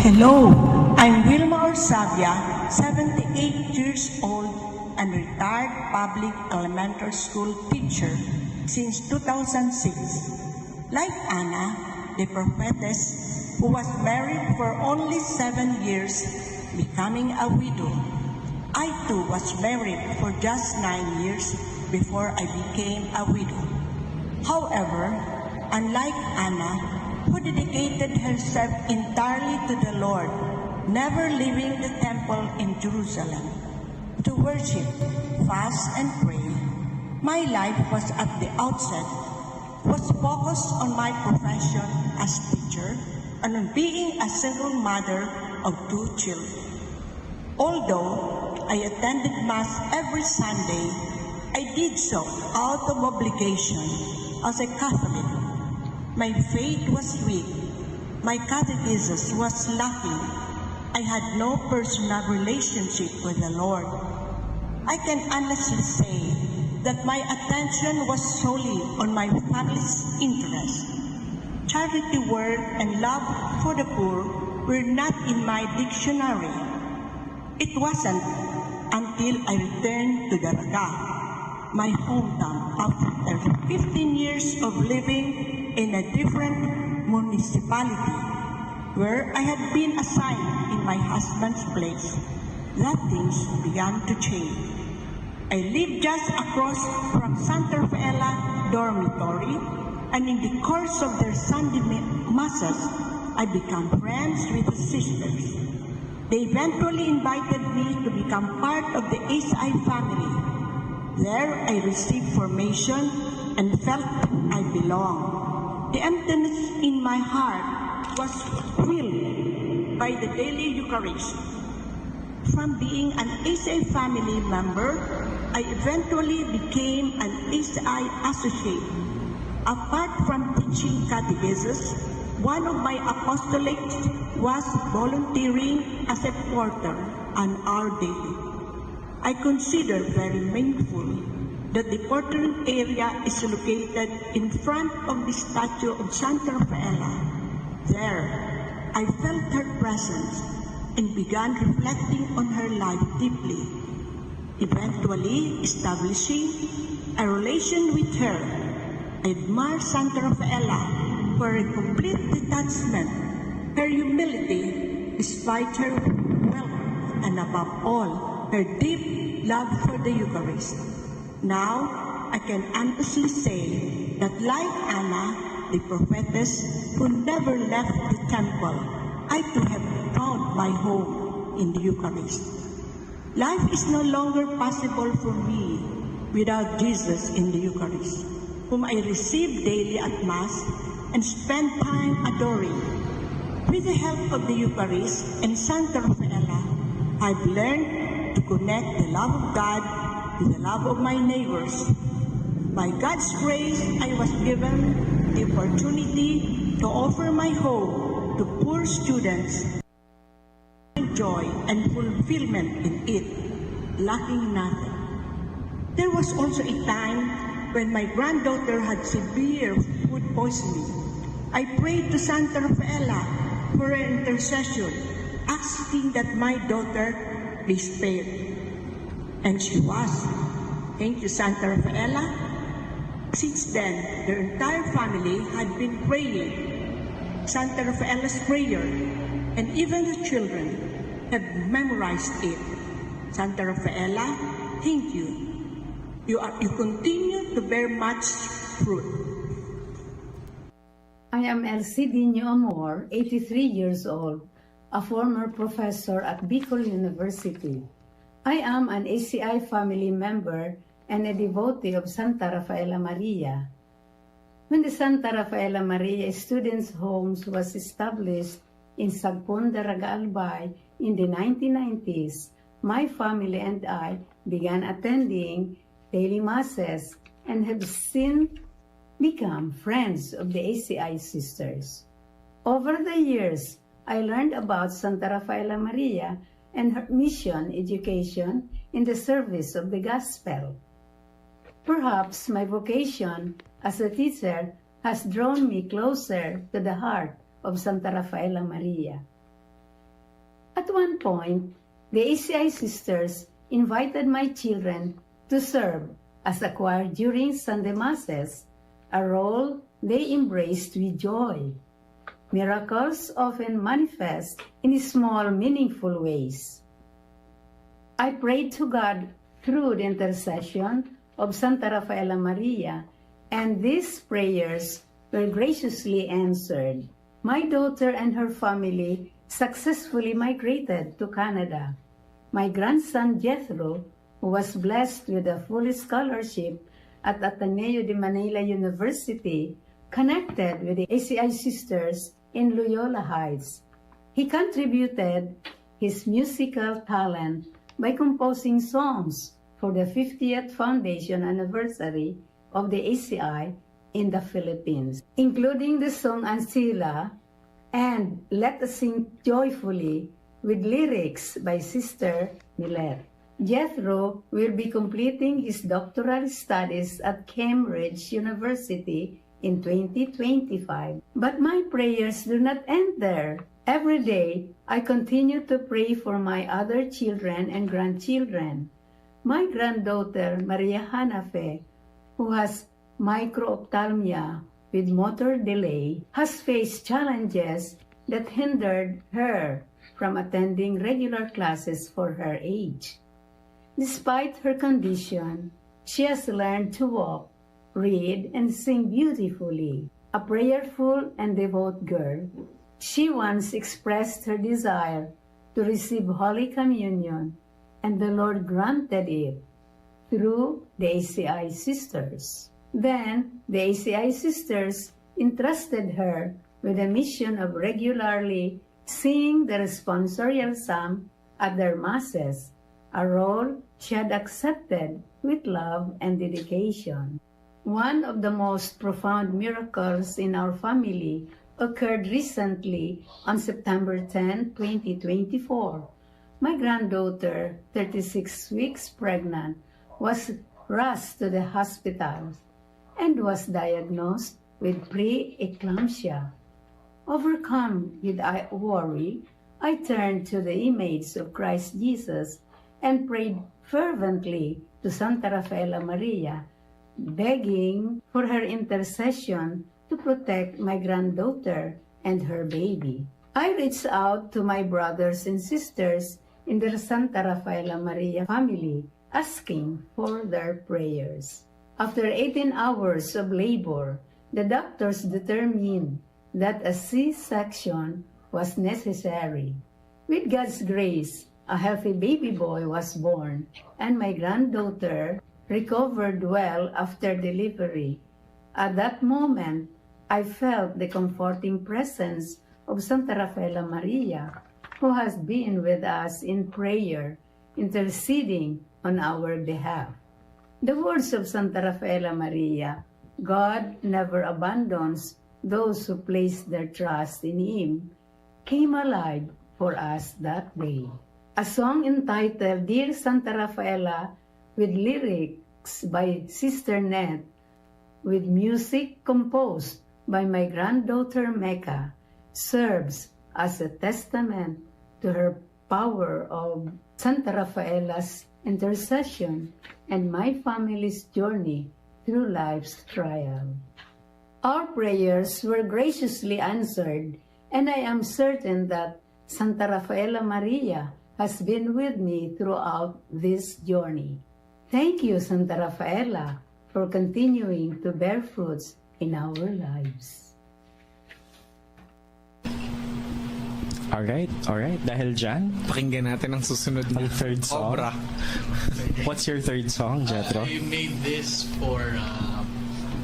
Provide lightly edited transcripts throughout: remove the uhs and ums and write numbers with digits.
Hello, I'm Wilma Orsavia, 78 years old and retired public elementary school teacher since 2006. Like Anna, the prophetess who was married for only 7 years, becoming a widow, I too was married for just 9 years before I became a widow. However, unlike Anna, who dedicated herself entirely to the Lord, never leaving the temple in Jerusalem to worship, fast, and pray, my life was at the outset was focused on my profession as teacher and on being a single mother of 2 children. Although I attended Mass every Sunday, I did so out of obligation as a Catholic. My faith was weak. My catechism was lacking. I had no personal relationship with the Lord. I can honestly say that my attention was solely on my family's interests. Charity work and love for the poor were not in my dictionary. It wasn't until I returned to Daraga, my hometown, after 15 years of living in a different municipality where I had been assigned in my husband's place, that things began to change. I lived just across from Santa Rafaela dormitory, and in the course of their Sunday masses, I became friends with the sisters. They eventually invited me to become part of the ASI family. There I received formation and felt I belonged. The emptiness in my heart was filled by the daily Eucharist. From being an ASI family member, I eventually became an ASI associate. Apart from teaching catechisms, one of my apostolates was volunteering as a porter an hour daily. I consider very meaningful that the portering area is located in front of the statue of Santa Rafaela. There, I felt her presence and began reflecting on her life deeply, eventually establishing a relation with her. I admire Santa Rafaela for her complete detachment, her humility despite her wealth, and above all, her deep love for the Eucharist. Now, I can honestly say that like Anna, the prophetess who never left the temple, I too have found my home in the Eucharist. Life is no longer possible for me without Jesus in the Eucharist, whom I receive daily at Mass and spend time adoring. With the help of the Eucharist and Santa Rafaela, I've learned to connect the love of God with the love of my neighbors. By God's grace, I was given the opportunity to offer my home to poor students, joy and fulfillment in it, lacking nothing. There was also a time when my granddaughter had severe food poisoning. I prayed to Santa Rafaela for her intercession, asking that my daughter be spared. And she was. Thank you, Santa Rafaela. Since then, their entire family had been praying Santa Rafaela's prayer, and even the children have memorized it. Santa Rafaela, thank you. You continue to bear much fruit. I am Elsie Dino Amor, 83 years old, a former professor at Bicol University. I am an ACI family member and a devotee of Santa Rafaela Maria. When the Santa Rafaela Maria Students' Homes was established in Sagpon, Daraga Albay in the 1990s, my family and I began attending daily masses and have since become friends of the ACI sisters. Over the years, I learned about Santa Rafaela Maria and her mission education in the service of the gospel. Perhaps my vocation as a teacher has drawn me closer to the heart of Santa Rafaela Maria. At one point, the ACI sisters invited my children to serve as a choir during Sunday Masses, a role they embraced with joy. Miracles often manifest in small, meaningful ways. I prayed to God through the intercession of Santa Rafaela Maria, and these prayers were graciously answered. My daughter and her family successfully migrated to Canada. My grandson Jethro, who was blessed with a full scholarship at Ateneo de Manila University, connected with the ACI sisters in Loyola Heights. He contributed his musical talent by composing songs for the 50th foundation anniversary of the ACI in the Philippines, including the song Ancilla and Let Us Sing Joyfully with lyrics by Sister Millet. Jethro will be completing his doctoral studies at Cambridge University in 2025. But my prayers do not end there. Every day, I continue to pray for my other children and grandchildren. My granddaughter, Maria Hanafe, who has microphthalmia with motor delay, has faced challenges that hindered her from attending regular classes for her age. Despite her condition, she has learned to walk, read, and sing beautifully. A prayerful and devout girl, she once expressed her desire to receive Holy Communion, and the Lord granted it through the ACI sisters. Then, the ACI sisters entrusted her with the mission of regularly singing the responsorial psalm at their masses, a role she had accepted with love and dedication. One of the most profound miracles in our family occurred recently on September 10, 2024. My granddaughter, 36 weeks pregnant, was rushed to the hospital and was diagnosed with pre-eclampsia. Overcome with worry, I turned to the image of Christ Jesus and prayed fervently to Santa Rafaela Maria, begging for her intercession to protect my granddaughter and her baby. I reached out to my brothers and sisters in the Santa Rafaela Maria family, asking for their prayers. After 18 hours of labor, the doctors determined that a C-section was necessary. With God's grace, a healthy baby boy was born, and my granddaughter recovered well after delivery. At that moment, I felt the comforting presence of Santa Rafaela Maria, who has been with us in prayer, interceding on our behalf. The words of Santa Rafaela Maria, God never abandons those who place their trust in Him, came alive for us that day. A song entitled Dear Santa Rafaela, with lyrics by Sister Ned, with music composed by my granddaughter Mecca, serves as a testament to her power of Santa Rafaela's intercession and my family's journey through life's trial. Our prayers were graciously answered, and I am certain that Santa Rafaela Maria has been with me throughout this journey. Thank you, Santa Rafaela, for continuing to bear fruits in our lives. Alright. Dahil dyan, Pakinggan natin ang susunod na ang third song. obra. What's your third song, Jethro? I made this for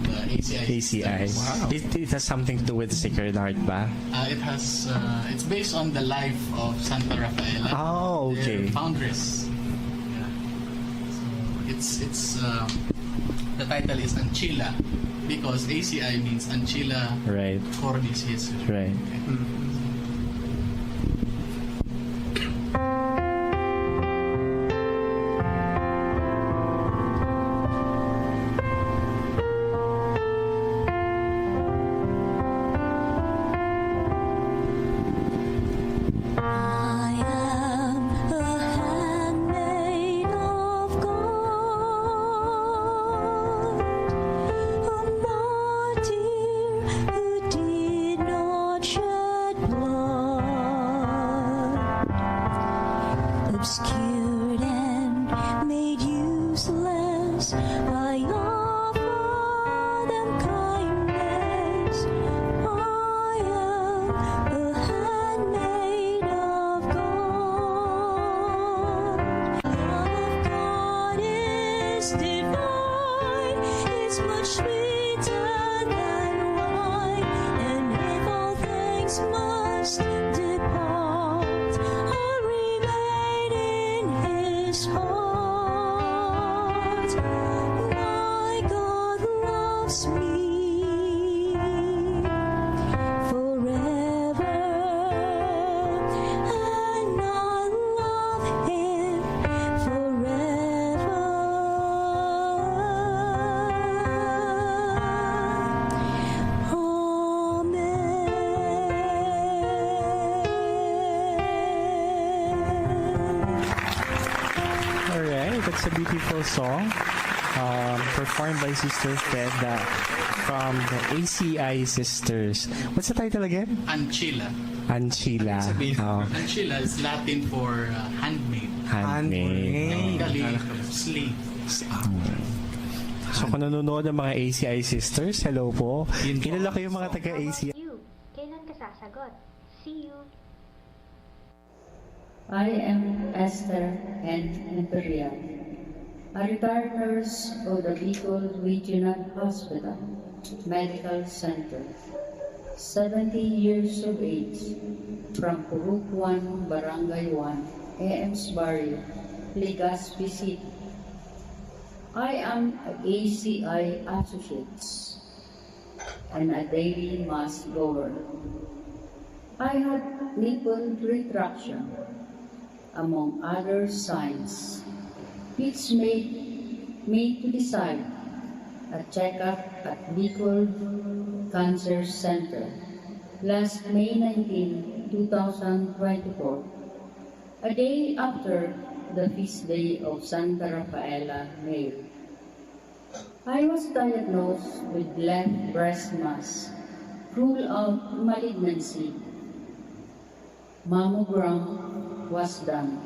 the ACI. ACI. Wow. It has something to do with Sacred Heart ba? It has. It's based on the life of Santa Rafaela. Oh, okay. Their foundress. Yeah. So it's the title is Ancilla because ACI means Ancilla Right. Cordis Jesus. Right. I obscured and made useless, while I offer them kindness. I am a handmaid of God. Love of God is divine, it's much sweeter than wine, and if all things must depart, I'll remain in His heart. My God loves me forever, and I love Him forever. Amen. All right, that's a beautiful song performed by Sister Feda from the ACI Sisters. What's the title again? Anchila. Anchila. Oh, Anchila is Latin for handmaid. handmade. Technically, slave. So kung nanonood ng mga ACI Sisters, hello po. Kilala ko yung mga taga-ACI. You, kailan ka sasagot? See you. I am Esther N. Imperial, a retired nurse of the Bicol Regional Hospital Medical Center, 70 years of age, from Puruk 1, Barangay 1, AM's Barrio, Legazpi City. I am a ACI Associates and a daily mass goer. I had nipple retraction, among other signs, which made me to decide a checkup at Bicol Cancer Center last May 19, 2024, a day after the feast day of Santa Rafaela, Mary. I was diagnosed with left breast mass, rule of malignancy. Mammogram was done,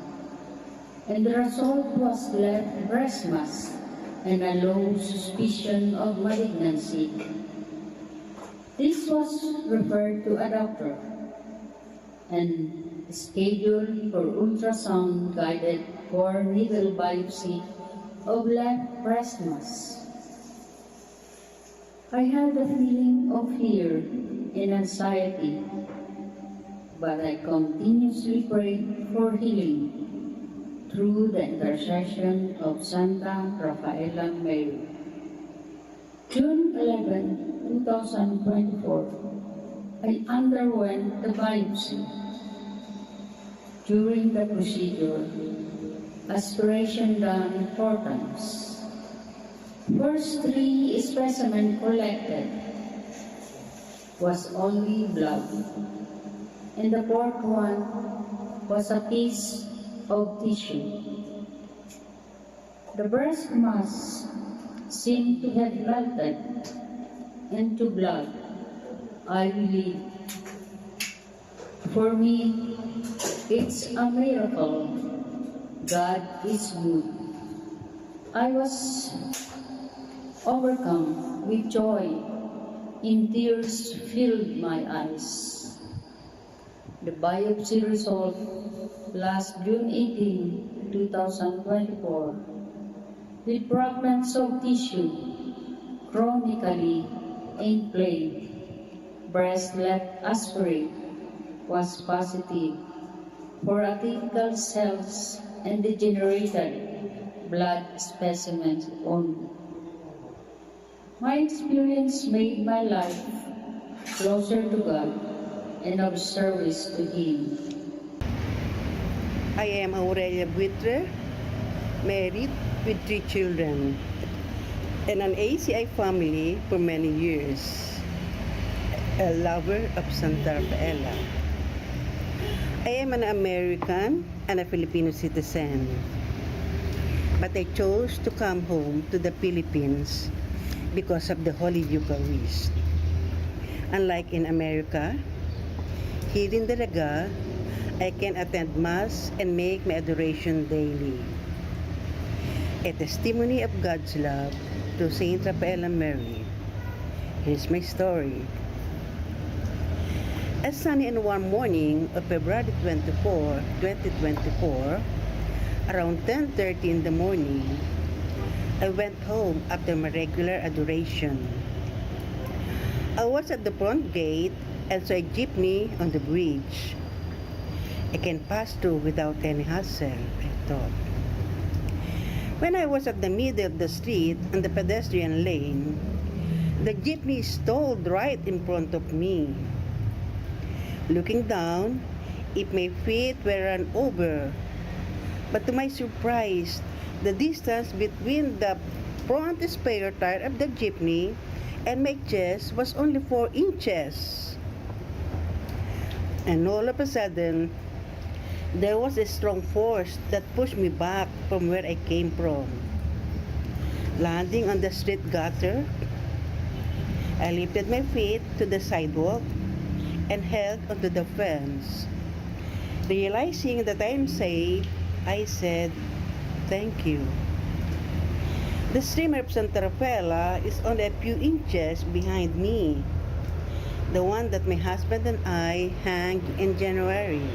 and the result was left breast mass and a low suspicion of malignancy. This was referred to a doctor and scheduled for ultrasound guided core needle biopsy of left breast mass. I had a feeling of fear and anxiety, but I continuously prayed for healing through the intercession of Santa Rafaela Mary. June 11, 2024, I underwent the biopsy. During the procedure, aspiration done importance. First 3 specimens collected was only blood, and the fourth one was a piece of tissue. The breast mass seemed to have melted into blood, I believe. For me, it's a miracle. God is good. I was overcome with joy, and tears filled my eyes. The biopsy result last June 18, 2024, with fragments of tissue chronically inflamed, breast left aspirate was positive for atypical cells and degenerated blood specimens only. My experience made my life closer to God and of service to Him. I am Aurelia Buitre, married with 3 children, and an ACI family for many years, a lover of Santa Rafaela. I am an American and a Filipino citizen, but I chose to come home to the Philippines because of the Holy Eucharist. Unlike in America, here in Dalaga, I can attend Mass and make my adoration daily. A testimony of God's love to Saint Rafaela Mary. Here's my story. A sunny and warm morning of February 24, 2024, around 10:30 in the morning, I went home after my regular adoration. I was at the front gate and saw a jeepney on the bridge. I can pass through without any hassle, I thought. When I was at the middle of the street on the pedestrian lane, the jeepney stalled right in front of me. Looking down, if my feet were run over, but to my surprise, the distance between the front spare tire of the jeepney and my chest was only 4 inches. And all of a sudden, there was a strong force that pushed me back from where I came from. Landing on the street gutter, I lifted my feet to the sidewalk and held onto the fence. Realizing that I am safe, I said, "Thank you." The streamer of Santa Rafaela is only a few inches behind me, the one that my husband and I hanged in January.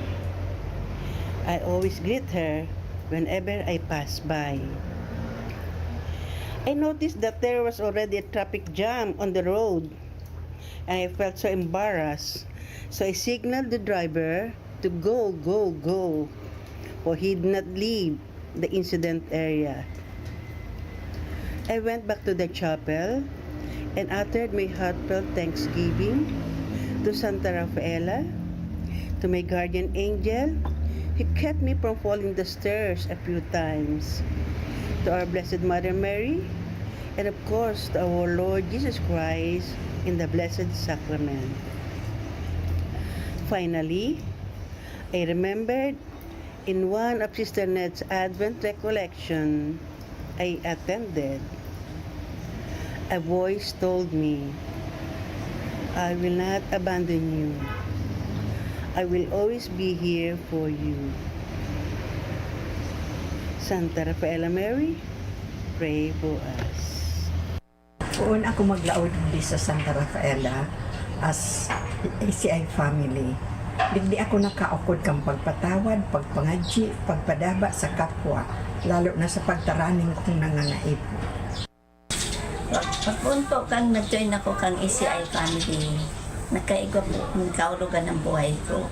I always greet her whenever I pass by. I noticed that there was already a traffic jam on the road, and I felt so embarrassed. So I signaled the driver to go, for he did not leave the incident area. I went back to the chapel and uttered my heartfelt thanksgiving to Santa Rafaela, to my guardian angel, who kept me from falling the stairs a few times, to our Blessed Mother Mary, and of course to our Lord Jesus Christ in the Blessed Sacrament. Finally, I remembered in one of Sister Ned's Advent recollection I attended, a voice told me, "I will not abandon you. I will always be here for you." Santa Rafaela Mary, pray for us. Noon ako maglaod di sa Santa Rafaela as ACI family. Digdi ako nakaukod kang pagpatawad, pagpangadji, pagpadaba sa kapwa, lalo na sa pagtaraning kong nangangaip. Pagpunto kang nag-join ako kang ACI family, nagkaigwa po, nagkaulugan ng buhay ko.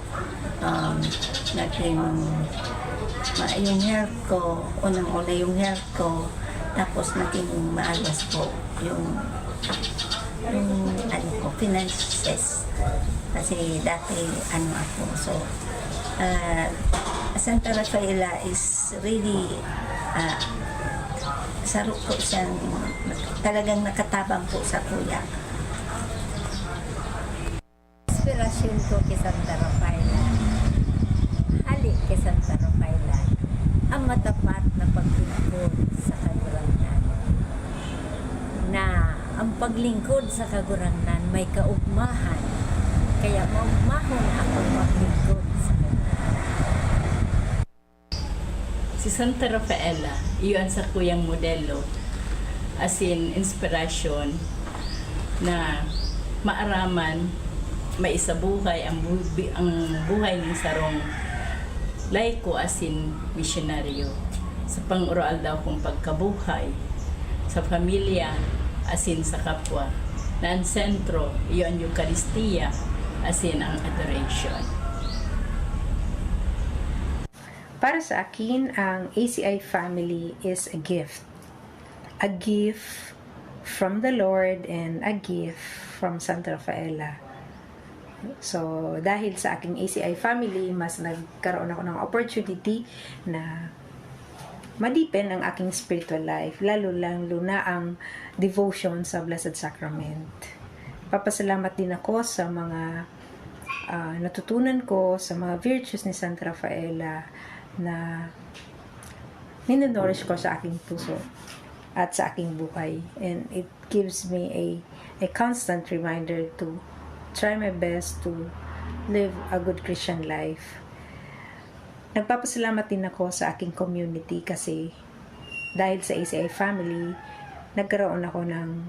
Naging yung health ko, unang-una yung health ko, tapos naging maayos po yung ano ko, finances. Kasi dati ano ako, so Santa Rafaela is really sarap ko siyang talagang nakatabang po sa kuya. Inspirasyon ko kay Santa Rafaela, halik kay Santa Rafaela, ang matapat na paglingkod sa kagurangnan. Na ang paglingkod sa kagurangnan may kaugmahan, kaya mamahon ako maglingkod sa kagurangnan. Si Santa Rafaela, iyon sa kuyang modelo, as in inspirasyon na maaraman, maisabuhay ang buhay ng sarong laiko as in misyonaryo. Sa pang-oral daw kong pagkabuhay, sa pamilya as in sa kapwa, na ang sentro, iyon ang Eucharistia as in ang adoration. Para sa akin, ang ACI family is a gift. A gift from the Lord and a gift from Santa Rafaela. So, dahil sa aking ACI family, mas nagkaroon ako ng opportunity na madipen ang aking spiritual life, lalo na ang devotion sa Blessed Sacrament. Papasalamat din ako sa mga natutunan ko, sa mga virtues ni Santa Rafaela na minonorish ko sa aking puso at sa aking buhay. And it gives me a constant reminder to try my best to live a good Christian life. Nagpapasalamat din ako sa aking community kasi dahil sa ACI family, nagkaroon ako ng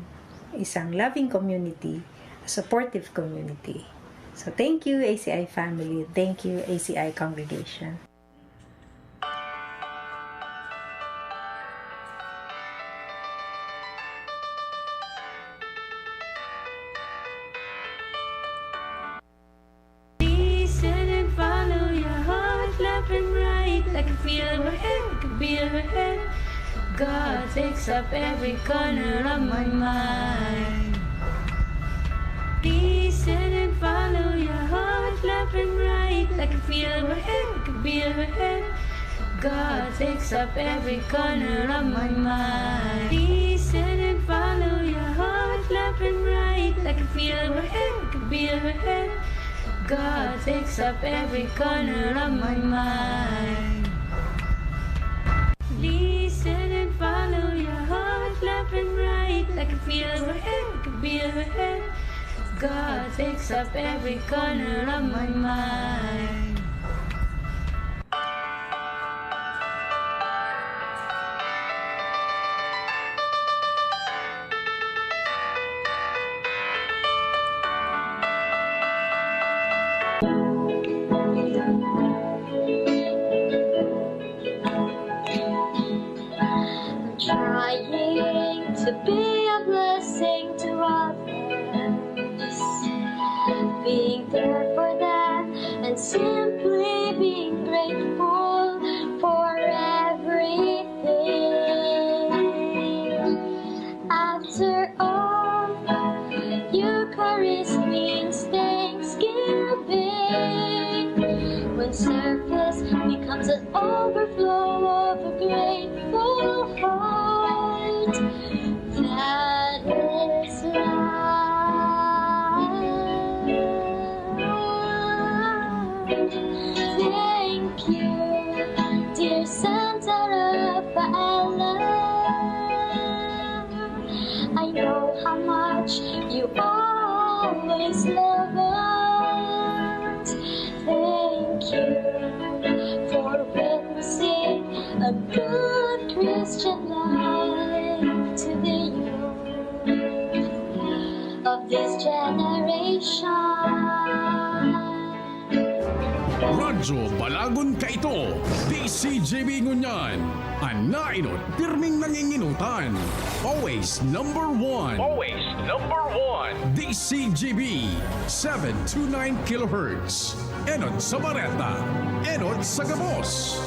isang loving community, a supportive community. So thank you ACI family, thank you ACI congregation. Listen and follow your heart, left and right. I can feel overhead, can be overhead. God takes up every corner of my mind. Listen and follow your heart, left and right. I can feel overhead, can be overhead. God takes up every corner of my mind. Listen and follow your heart, left and right. I can feel overhead, can be overhead. God takes up every corner of my mind. Listen and follow your heart, left and right. I can feel overhead, can be overhead. God takes up every corner of my mind. Trying to be a blessing to others, being there for them and simply being grateful for everything. After all, Eucharist means thanksgiving. When service becomes an overflow of a grateful heart, that is life. Thank you, dear Santa Rafaela. I know how much you always love us. Thank you for witnessing a good Christian life to the youth of this generation. Radyo Balagon ka ito, DCGB Ngunyan, ang nainot, pirming nanginginutan. Always number one. Always number one. DCGB, 729 kHz. Enod sa Bareta, Enod sa Gabos.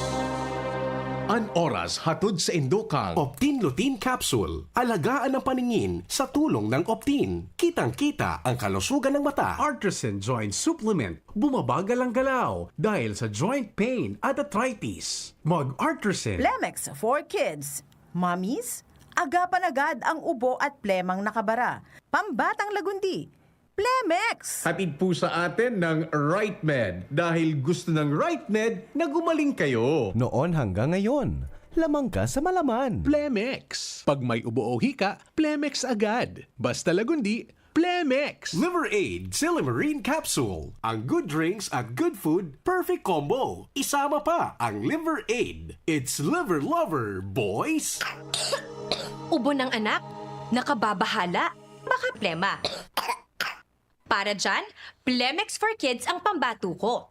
An oras hatod sa Indokang Optin Lutein Capsule. Alagaan ang paningin sa tulong ng Optin. Kitang-kita ang kalusugan ng mata. Artisan Joint Supplement. Bumabagal ang galaw dahil sa joint pain at arthritis. Mag-Artisan. Plemex for Kids. Mommies, agapan agad ang ubo at plemang nakabara. Pambatang lagundi. Plemex! Hatid po sa atin ng RightMed dahil gusto ng RightMed na gumaling kayo. Noon hanggang ngayon, lamang ka sa malaman. Plemex. Pag may ubo o hika, Plemex agad. Basta lagundi, Plemex. Liver Aid Silimarine Capsule. Ang good drinks at good food, perfect combo. Isama pa ang Liver Aid. It's liver lover, boys. Ubo ng anak, nakababahala, baka plema. Para dyan, Plemex for Kids ang pambato ko.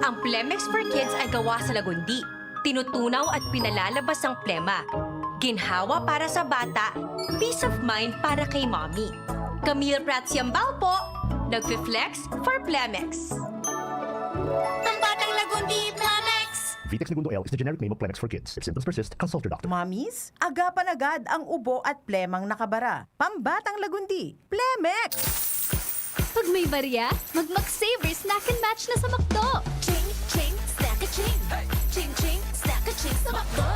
Ang Plemex for Kids ay gawa sa lagundi. Tinutunaw at pinalalabas ang plema. Ginhawa para sa bata, peace of mind para kay mommy. Camille Prats Yambal po, nagfi-flex for Plemex. Pambatang lagundi, Plemex! Vitex Segundo L is the generic name of Plemex for kids. If symptoms persist, consult your doctor. Mommies, agapan agad ang ubo at plemang nakabara. Pambatang lagundi, Plemex! Pag may barya, mag-McSaver Snack and Match na sa McDo. Ching, ching, snack a ching. Ching, ching, snack a ching sa McDo.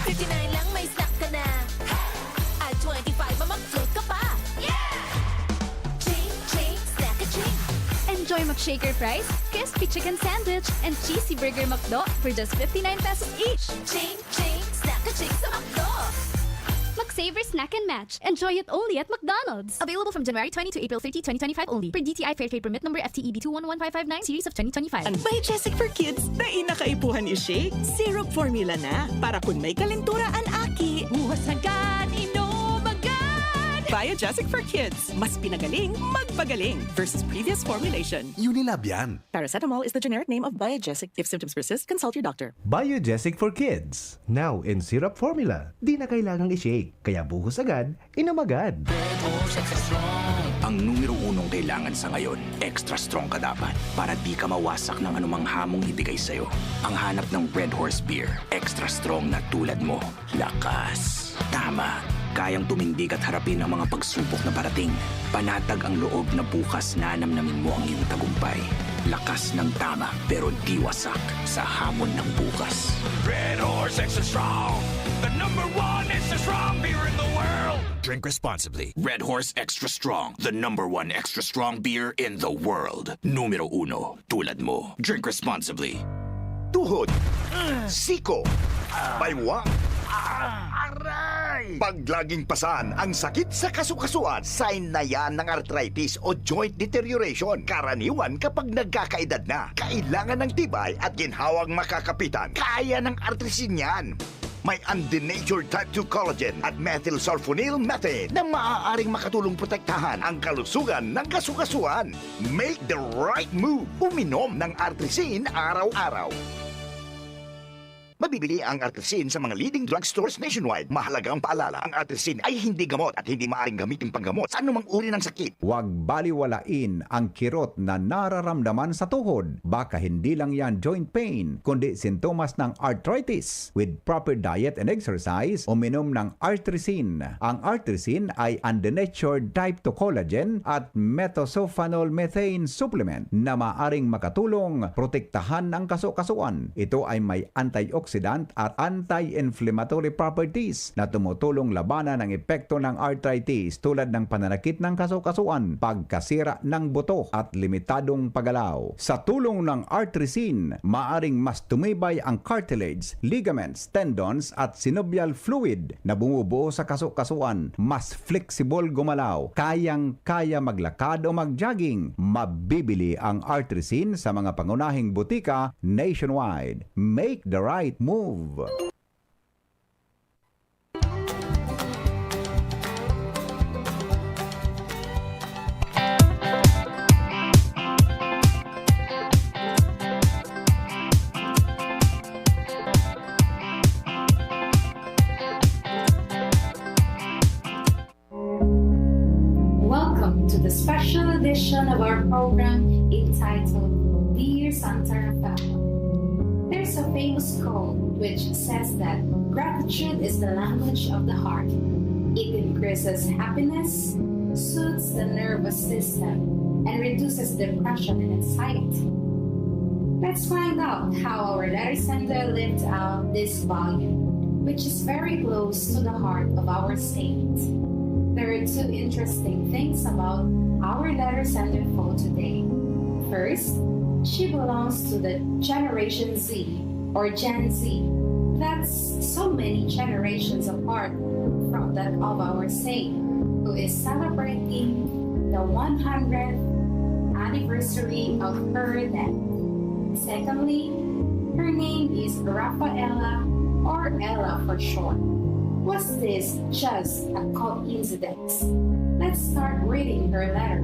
59 lang may snack ka na. At 25 mamag-float ka pa. Yeah! Ching, ching, snack a ching. Enjoy McShaker fries, crispy chicken sandwich, and cheesy burger McDo for just 59 pesos each. Ching, ching, snack a ching sa McDo. McSaver Snack and Match. Enjoy it only at McDonald's. Available from January 20 to April 30, 2025 only. Per DTI Fair Trade Permit number FTEB 211559 series of 2025. Ang Biogesic for Kids na inakaipuhan ni Shake, syrup formula na para kung may kalentura ang aki. Buwas agad, inom agad! Biogesic for Kids, mas pinagaling, magpagaling versus previous formulation. Unilab yan. Paracetamol is the generic name of Biogesic. If symptoms persist, consult your doctor. Biogesic for Kids. Now in syrup formula. Di na kailangang i-shake. Kaya buhos agad, inom agad. Ang numero unong kailangan sa ngayon, extra strong ka dapat para di ka mawasak ng anumang hamong ibigay sa'yo. Ang hanap ng Red Horse Beer, extra strong na tulad mo. Lakas. Tama. Kayang tumindig at harapin ang mga pagsubok na parating. Panatag ang loob na bukas na namnamin mo ang iyong tagumpay. Lakas ng tama pero di wasak sa hamon ng bukas. Red Horse Extra Strong, the #1 extra strong beer in the world. Drink responsibly. Red Horse Extra Strong, the #1 extra strong beer in the world. Numero 1, tulad mo. Drink responsibly. Tuhod, siko, baywang, pag laging pasan ang sakit sa kasukasuan, sign na yan ng arthritis o joint deterioration. Karaniwan kapag nagkakaedad na, kailangan ng tibay at ginhawang makakapitan. Kaya ng artrisin yan. May undenatured type 2 collagen at methylsulfonyl methane na maaaring makatulong protektahan ang kalusugan ng kasukasuan. Make the right move. Uminom ng artrisin araw-araw. Mabibili ang artrisin sa mga leading drugstores nationwide. Mahalagang paalala, ang artrisin ay hindi gamot at hindi maaaring gamitin panggamot sa anumang uri ng sakit. Huwag baliwalain ang kirot na nararamdaman sa tuhod. Baka hindi lang yan joint pain, kundi sintomas ng arthritis. With proper diet and exercise, uminom ng artrisin. Ang artrisin ay undenatured type 2 collagen at methylsulfonyl methane supplement na maaaring makatulong protektahan ang kasukasuan. Ito ay may antioxidant at anti-inflammatory properties na tumutulong labanan ang epekto ng arthritis tulad ng pananakit ng kasukasuan, pagkasira ng buto at limitadong paggalaw. Sa tulong ng artrisin, maaring mas tumibay ang cartilage, ligaments, tendons at synovial fluid na bumubuo sa kasukasuan, mas flexible gumalaw, kayang-kaya maglakad o mag-jogging. Mabibili ang artrisin sa mga pangunahing butika nationwide. Make the right move. Welcome to the special edition of our program entitled Dear Santa Rafaela. There's a famous quote which says that gratitude is the language of the heart. It increases happiness, soothes the nervous system, and reduces depression and anxiety. Let's find out how our letter sender lived out this volume, which is very close to the heart of our saint. There are two interesting things about our letter sender for today. First, she belongs to the Generation Z or Gen Z. That's so many generations apart from that of our saint, who is celebrating the 100th anniversary of her death. Secondly, her name is Rafaela, or Ella for short. Was this just a coincidence? Let's start reading her letter.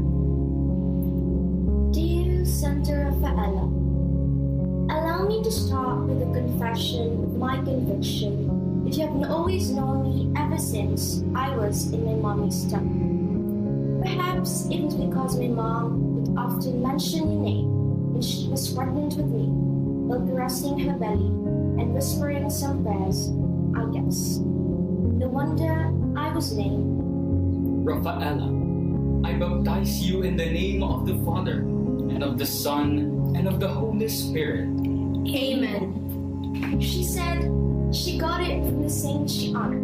Dear Santa Rafaela, allow me to start with a confession of my conviction that you have always known me ever since I was in my mommy's tummy. Perhaps it was because my mom would often mention your name when she was pregnant with me, while caressing her belly and whispering some prayers, I guess. No wonder I was named Rafaela. I baptize you in the name of the Father, and of the Son, and of the Holy Spirit. Amen. She said she got it from the saint she honored,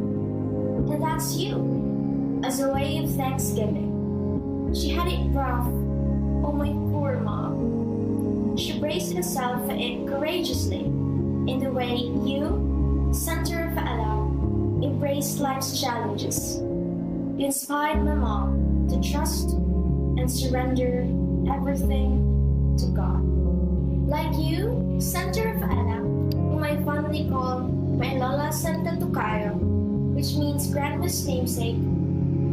and that's you. As a way of thanksgiving, she had it rough. Oh, my poor mom. She braced herself for it courageously, in the way you, Santa Rafaela, embraced life's challenges. You inspired my mom to trust and surrender everything to God. Like you, Santa Rafaela, whom I fondly call my Lola Santa Tucayo, which means grandma's namesake,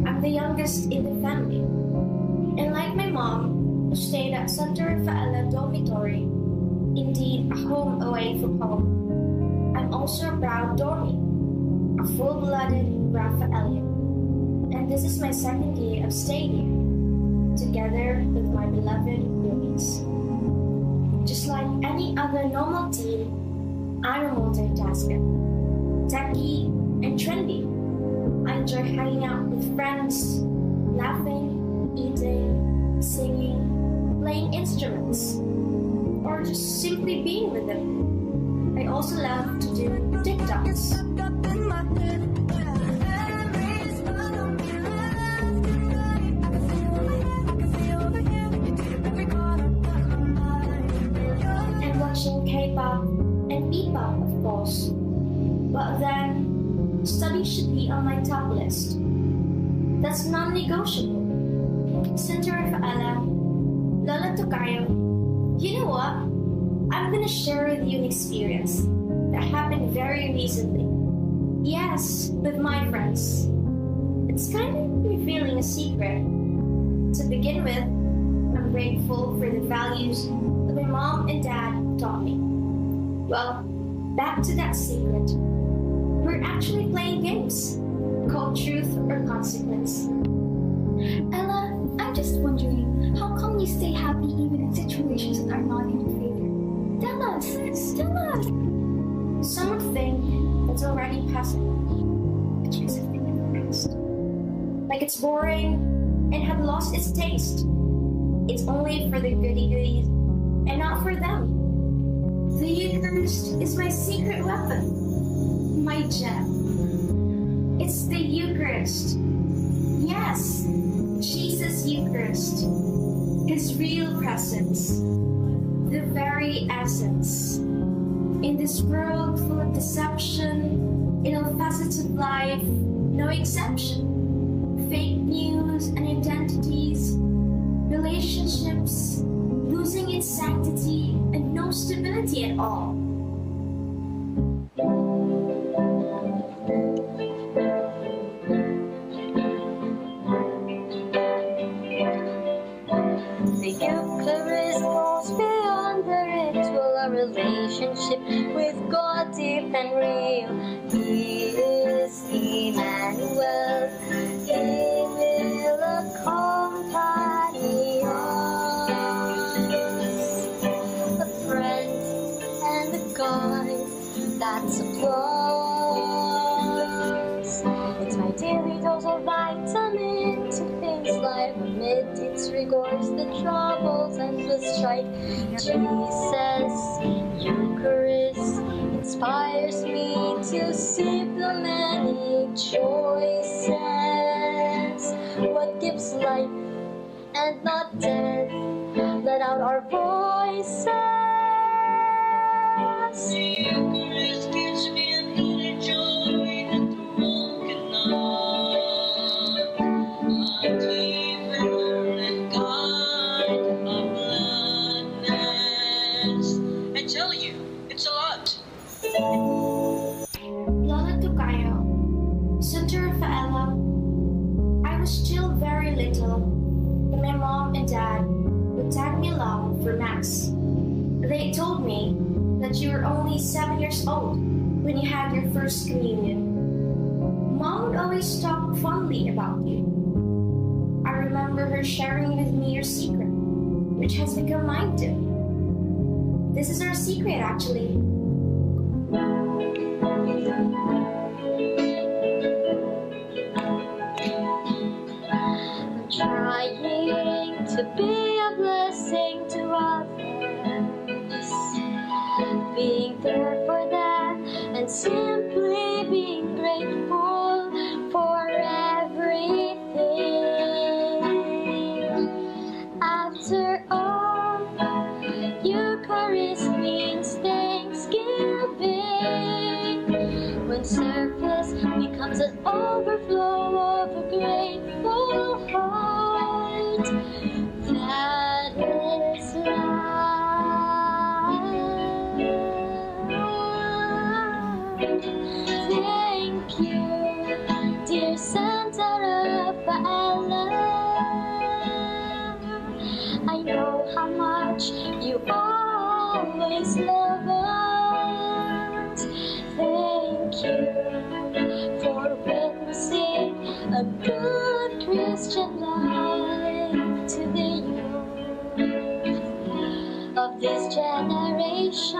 I'm the youngest in the family. And like my mom, who stayed at Santa Rafaela Dormitory, indeed a home away from home, I'm also a proud Dormy, a full-blooded Rafaelian. And this is my second year of staying here, together with my beloved Louise. Just like any other normal teen, I'm a multitasker, techie and trendy. I enjoy hanging out with friends, laughing, eating, singing, playing instruments, or just simply being with them. I also love to do TikToks. And watching K-pop and P-pop, of course. But then, study should be on my top list. That's non-negotiable. Santa Rafaela, Lola Tucayo, you know what? I'm gonna share with you an experience that happened very recently. Yes, with my friends. It's kind of revealing a secret. To begin with, I'm grateful for the values that my mom and dad taught me. Well, back to that secret. We're actually playing games called Truth or Consequence. Ella, I'm just wondering, how come you stay happy even in situations that are not in your favor? Tell us! Tell us! Some would think that's already passing, but here's a thing in the past. Like it's boring and had lost its taste. It's only for the goody-goodies and not for them. The Eucharist is my secret weapon, my gem. It's the Eucharist. Yes, Jesus Eucharist. His real presence. The very essence. In this world full of deception, in all facets of life, no exception. Fake news and identities, relationships, losing its sanctity, and no stability at all. The Eucharist goes beyond the ritual, a relationship with God deep and real. He is Emmanuel, He will accompany us, a friend and a guide that supplies. It's my daily dose of vitamin to face life amid its rigors, the troubles and the strife. Jesus, Eucharist, inspires me to save the many choices. What gives life and not death? Let out our voices. The Eucharist gives me an inner joy that the world cannot. A deliverer and guide of gladness. I tell you, it's a lot. Lola Tucayo, Santa Rafaela, I was still very little when my mom and dad would tag me along for Mass. They told me that you were only 7 years old when you had your first communion. Mom would always talk fondly about you. I remember her sharing with me your secret, which has become mine too. This is our secret, actually. I'm trying to be a blessing to others, being there for them and simply being grateful for everything. After all, Eucharist means thanksgiving. When surface becomes overflow of a grateful heart. That is life. Thank you, dear Santa Rafaela. I know how much you always love us. Thank you for witnessing a good Christian life to the youth of this generation.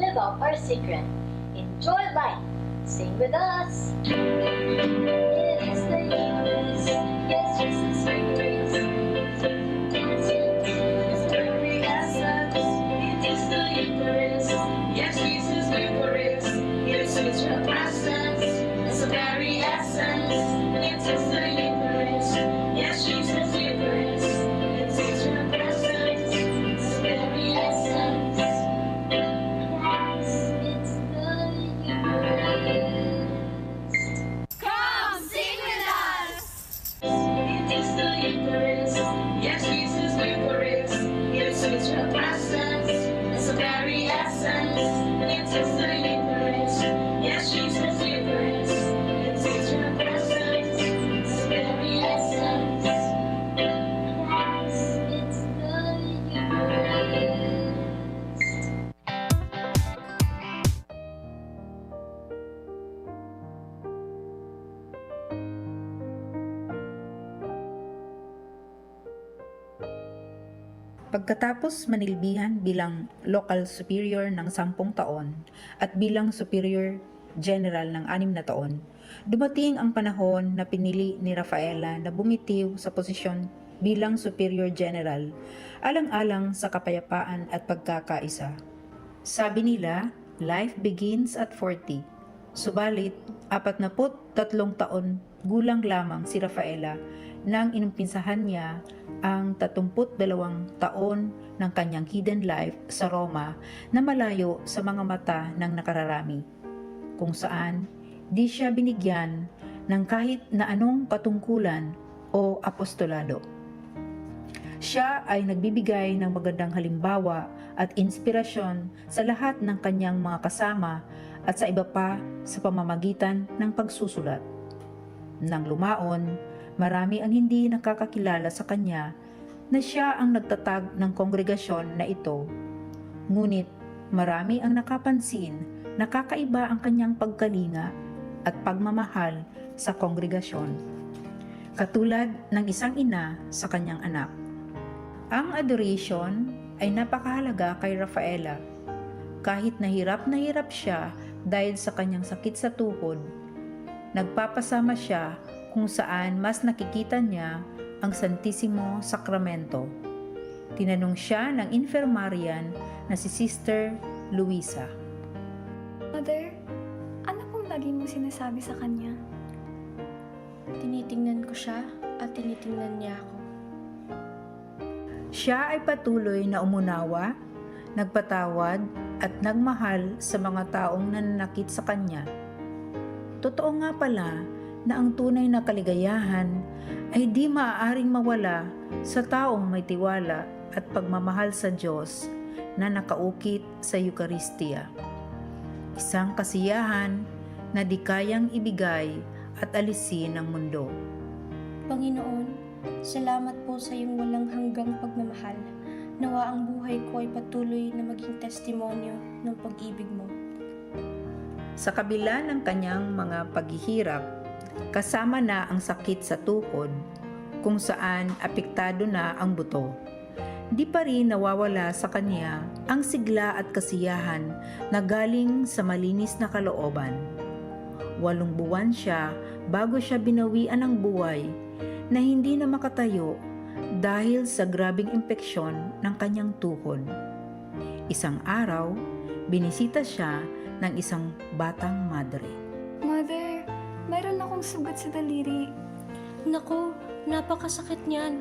Live out our secret. Enjoy life. Sing with us. It is the Eucharist. Yes, Jesus Eucharist. It's the very essence. It is the Eucharist. Yes, Jesus Eucharist. It's His presence. It's the very essence. It is the Eucharist. Yes, Jesus Eucharist. It's His presence. It's the very essence. Come sing with us! It is the Eucharist. Yes, Jesus Eucharist. It's His presence. It's the very essence. It is the Eucharist. Yes, Jesus Eucharist. It's His presence. It's the very essence. Yes, it's the Eucharist. Pagkatapos manilbihan bilang local superior ng 10 taon at bilang superior general ng 6 na taon, dumating ang panahon na pinili ni Rafaela na bumitiw sa posisyon bilang superior general alang-alang sa kapayapaan at pagkakaisa. Sabi nila, life begins at 40. Subalit, 43 taon gulang lamang si Rafaela nang inumpisahan niya ang 32 taon ng kanyang hidden life sa Roma na malayo sa mga mata ng nakararami, kung saan di siya binigyan ng kahit na anong patungkulan o apostolado. Siya ay nagbibigay ng magandang halimbawa at inspirasyon sa lahat ng kanyang mga kasama at sa iba pa sa pamamagitan ng pagsusulat. Nang lumaon, marami ang hindi nakakakilala sa kanya na siya ang nagtatag ng kongregasyon na ito. Ngunit marami ang nakapansin na kakaiba ang kanyang pagkalinga at pagmamahal sa kongregasyon, katulad ng isang ina sa kanyang anak. Ang adoration ay napakahalaga kay Rafaela. Kahit na hirap siya dahil sa kanyang sakit sa tuhod, nagpapasama siya kung saan mas nakikita niya ang Santisimo Sacramento. Tinanong siya ng infirmarian na si Sister Luisa. Mother, ano pong lagi mong sinasabi sa kanya? Tinitingnan ko siya at tinitingnan niya ako. Siya ay patuloy na umunawa, nagpatawad at nagmahal sa mga taong nananakit sa kanya. Totoo nga pala na ang tunay na kaligayahan ay di maaaring mawala sa taong may tiwala at pagmamahal sa Diyos na nakaukit sa Eucharistia. isang kasiyahan na di kayang ibigay at alisin ng mundo. Panginoon, salamat po sa iyong walang hanggang pagmamahal. Nawa ang buhay ko ay patuloy na maging testimonyo ng pag-ibig mo. Sa kabila ng kanyang mga paghihirap, kasama na ang sakit sa tuhod, kung saan apektado na ang buto. Di pa rin nawawala sa kanya ang sigla at kasiyahan na galing sa malinis na kalooban. 8 buwan siya bago siya binawian ng buhay na hindi na makatayo dahil sa grabing impeksyon ng kanyang tuhod. Isang araw, binisita siya ng isang batang madre. Mother, mayroon akong sugat sa daliri. Naku, napakasakit niyan.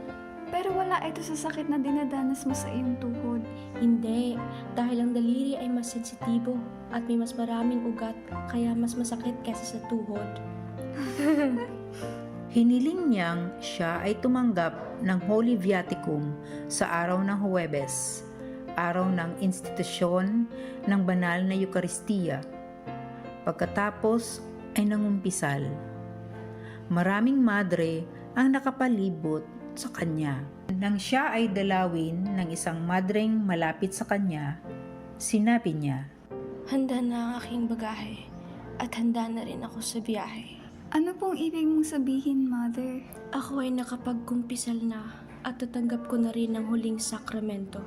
Pero wala ito sa sakit na dinadanas mo sa iyong tuhod. Hindi, dahil ang daliri ay mas sensitibo at may mas maraming ugat, kaya mas masakit kaysa sa tuhod. Hiniling niyang siya ay tumanggap ng Holy Viaticum sa araw ng Huwebes, araw ng institusyon ng banal na Eukaristiya. Pagkatapos ay nangumpisal. Maraming madre ang nakapalibot sa kanya. Nang siya ay dalawin ng isang madreng malapit sa kanya, sinabi niya, Handa na ang aking bagahe at handa na rin ako sa biyahe. Ano pong ibig mong sabihin, Mother? Ako ay nakapagkumpisal na at tatanggap ko na rin ang huling sakramento.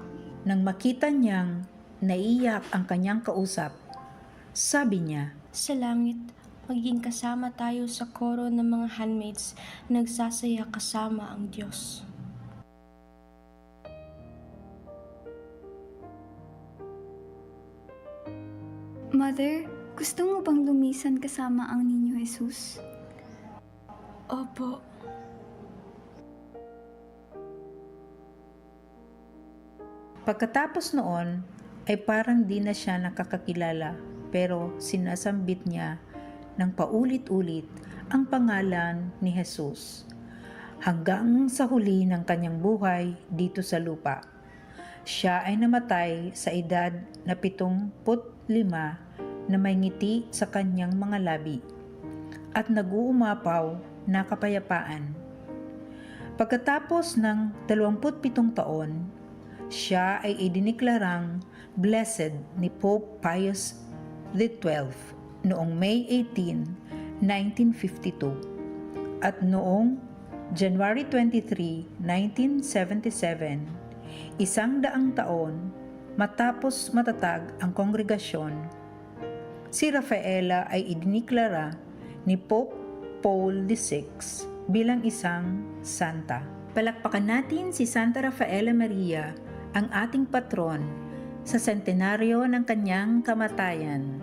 Nang makita niyang naiyak ang kanyang kausap, sabi niya, Sa langit, magiging kasama tayo sa koro ng mga handmaids, nagsasaya kasama ang Diyos. Mother, gusto mo bang lumisan kasama ang Ninyo Jesus? Opo. Pagkatapos noon, ay parang di na siya nakakakilala, pero sinasambit niya ng paulit-ulit ang pangalan ni Jesus hanggang sa huli ng kanyang buhay dito sa lupa. Siya ay namatay sa edad na 75 na may ngiti sa kanyang mga labi at nag-uumapaw na kapayapaan. Pagkatapos ng 27 taon, siya ay idiniklarang blessed ni Pope Pius XII noong May 18, 1952 at noong January 23, 1977, 100 taon matapos matatag ang kongregasyon, si Rafaela ay idiniklara ni Pope Paul VI bilang isang santa. Palakpakan natin si Santa Rafaela Maria, ang ating patron, sa sentenaryo ng kanyang kamatayan.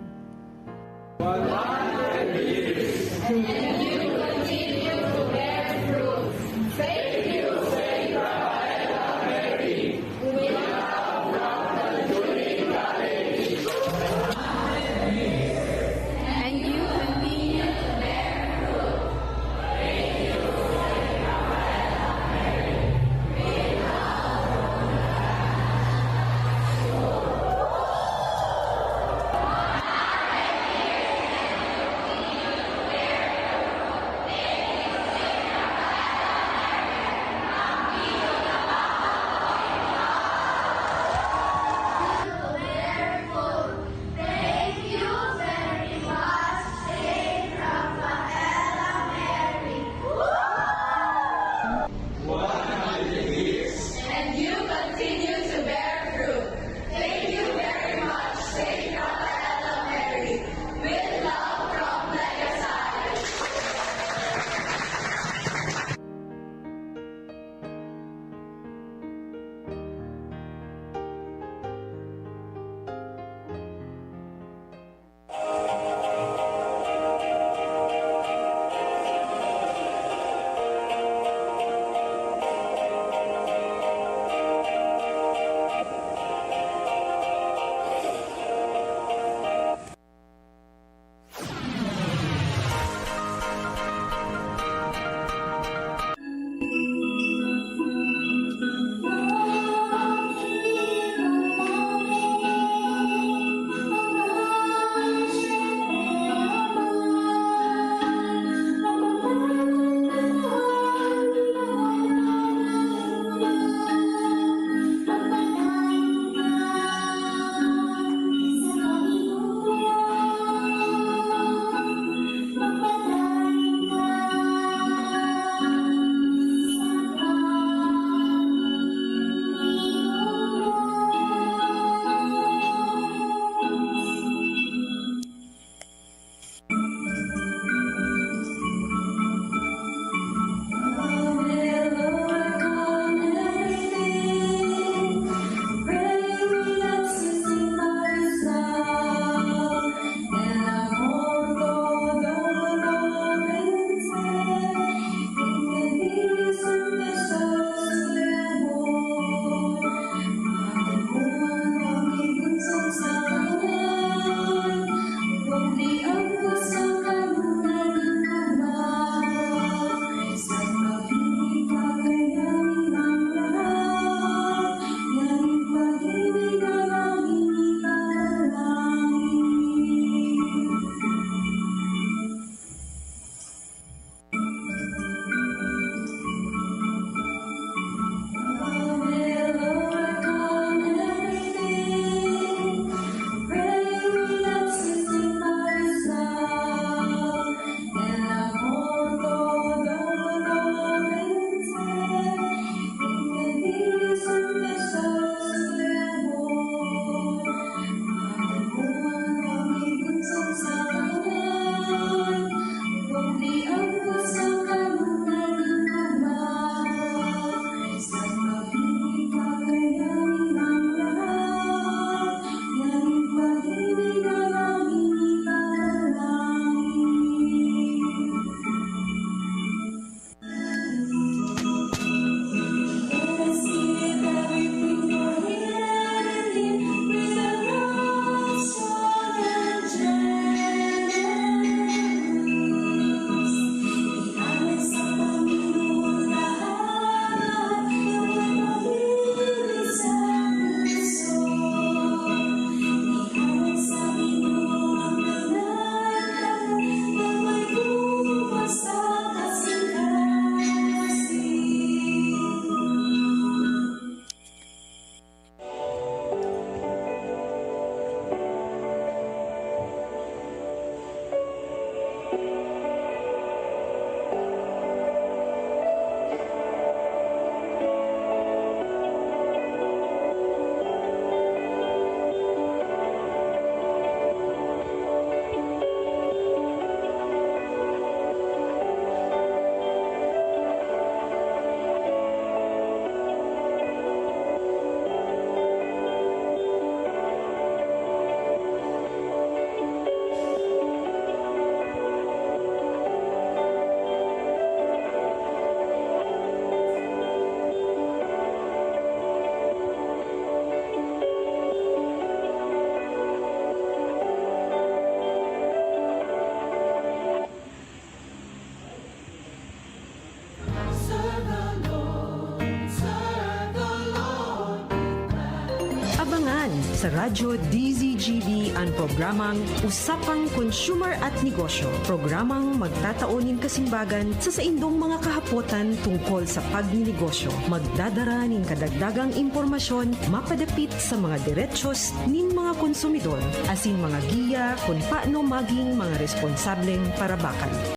sa Radyo DZGB ang programang Usapang Consumer at Negosyo. Programang magtataunin kasimbagan sa saindong mga kahapotan tungkol sa pagninegosyo. Magdadara nin kadagdagang impormasyon mapadapit sa mga diretsyon nin mga konsumidor asin mga giya kung paano maging mga responsableng parabakan.